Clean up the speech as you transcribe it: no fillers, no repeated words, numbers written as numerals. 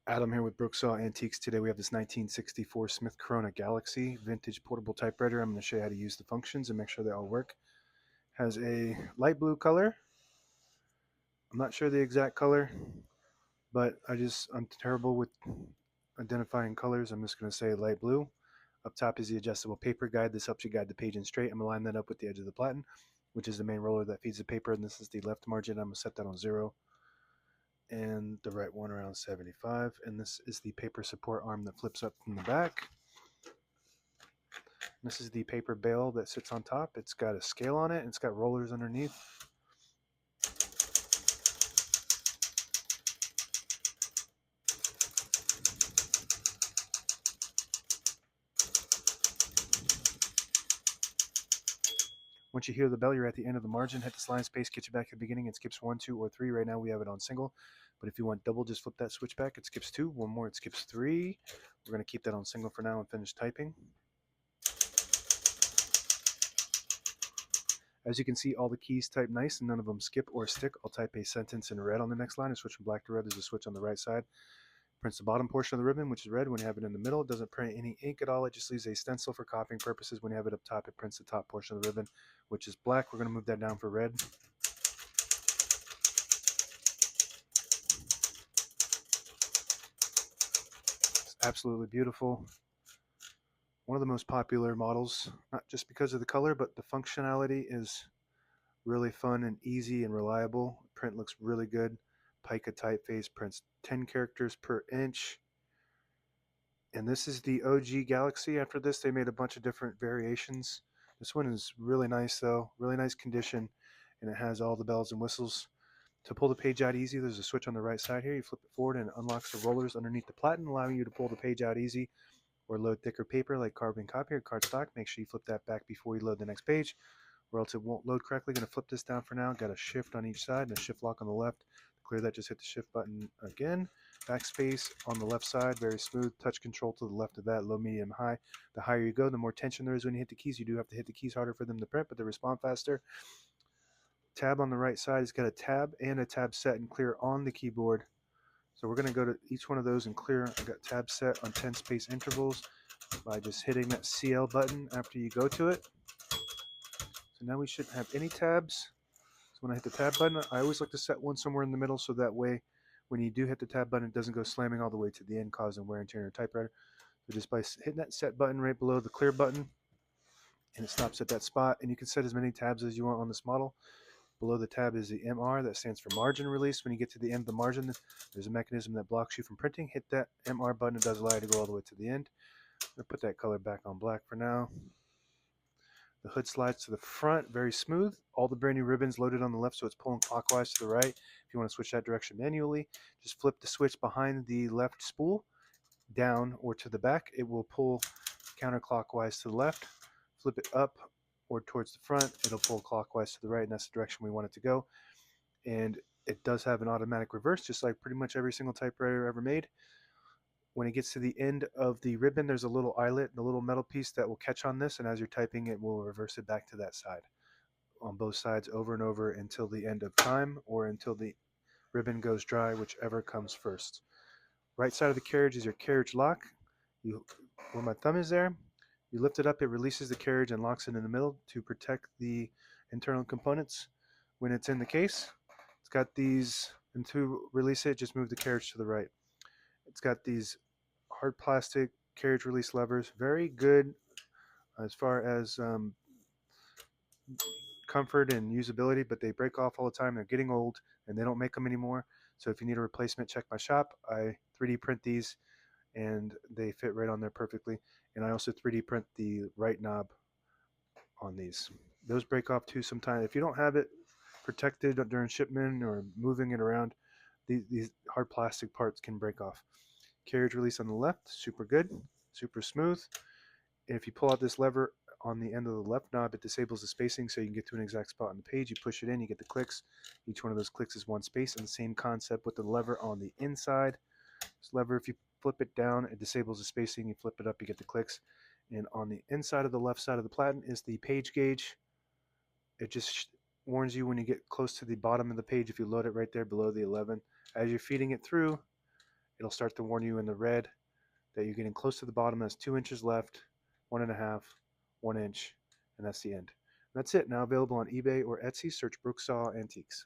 Adam here with Brooksaw Antiques. Today we have this 1964 Smith-Corona Galaxie vintage portable typewriter. I'm going to show you how to use the functions and make sure they all work. Has a light blue color. I'm not sure the exact color, but I'm terrible with identifying colors. I'm just going to say light blue. Up top is the adjustable paper guide. This helps you guide the page in straight. I'm going to line that up with the edge of the platen, which is the main roller that feeds the paper, and this is the left margin. I'm going to set that on 0. And the right one around 75, and this is the paper support arm that flips up from the back. This is the paper bale that sits on top. It's got a scale on it, and it's got rollers underneath. Once you hear the bell, you're at the end of the margin. Hit the slide space, get you back to the beginning. It skips 1, 2, or 3. Right now we have it on single, but if you want double, just flip that switch back. It skips 2. One more, it skips 3. We're going to keep that on single for now and finish typing. As you can see, all the keys type nice and none of them skip or stick. I'll type a sentence in red on the next line and switch from black to red. There's a switch on the right side. Prints the bottom portion of the ribbon, which is red. When you have it in the middle, it doesn't print any ink at all. It just leaves a stencil for copying purposes. When you have it up top, it prints the top portion of the ribbon, which is black. We're going to move that down for red. It's absolutely beautiful. One of the most popular models, not just because of the color, but the functionality is really fun and easy and reliable. Print looks really good. Pica typeface, prints 10 characters per inch. And this is the OG Galaxie. After this, they made a bunch of different variations. This one is really nice though, really nice condition, and it has all the bells and whistles. To pull the page out easy, there's a switch on the right side here. You flip it forward and it unlocks the rollers underneath the platen, allowing you to pull the page out easy or load thicker paper like carbon copy or cardstock. Make sure you flip that back before you load the next page, or else it won't load correctly. Going to flip this down for now. Got a shift on each side and a shift lock on the left. To clear that, just hit the shift button again. Backspace on the left side, very smooth. Touch control to the left of that, low, medium, high. The higher you go, the more tension there is when you hit the keys. You do have to hit the keys harder for them to print, but they respond faster. Tab on the right side has got a tab and a tab set and clear on the keyboard. So we're going to go to each one of those and clear. I got tab set on 10 space intervals by just hitting that CL button after you go to it. So now we shouldn't have any tabs. So when I hit the tab button, I always like to set one somewhere in the middle so that way when you do hit the tab button, it doesn't go slamming all the way to the end, causing wear and tear on your typewriter. So just by hitting that set button right below the clear button, and it stops at that spot, and you can set as many tabs as you want on this model. Below the tab is the MR, that stands for margin release. When you get to the end of the margin, there's a mechanism that blocks you from printing. Hit that MR button, it does allow you to go all the way to the end. I'm going to put that color back on black for now. The hood slides to the front, very smooth. All the brand new ribbons loaded on the left, so it's pulling clockwise to the right. If you want to switch that direction manually, just flip the switch behind the left spool down or to the back. It will pull counterclockwise to the left. Flip it up or towards the front, it'll pull clockwise to the right, and that's the direction we want it to go. And it does have an automatic reverse, just like pretty much every single typewriter ever made. When it gets to the end of the ribbon, there's a little eyelet, a little metal piece that will catch on this, and as you're typing, it will reverse it back to that side on both sides over and over until the end of time or until the ribbon goes dry, whichever comes first. Right side of the carriage is your carriage lock. Where my thumb is there, you lift it up, it releases the carriage and locks it in the middle to protect the internal components when it's in the case. It's got these, and to release it, just move the carriage to the right. It's got these hard plastic carriage release levers, very good as far as comfort and usability, but they break off all the time. They're getting old and they don't make them anymore. So if you need a replacement, check my shop. I 3D print these and they fit right on there perfectly. And I also 3D print the right knob on these. Those break off too sometimes. If you don't have it protected during shipment or moving it around, these hard plastic parts can break off. Carriage release on the left, super good, super smooth. And if you pull out this lever on the end of the left knob, it disables the spacing so you can get to an exact spot on the page. You push it in, you get the clicks. Each one of those clicks is one space, and the same concept with the lever on the inside. This lever, if you flip it down, it disables the spacing. You flip it up, you get the clicks. And on the inside of the left side of the platen is the page gauge. It just warns you when you get close to the bottom of the page if you load it right there below the 11. As you're feeding it through, it'll start to warn you in the red that you're getting close to the bottom. That's 2 inches left, 1.5, 1 inch, and that's the end. And that's it. Now available on eBay or Etsy. Search Brooksaw Antiques.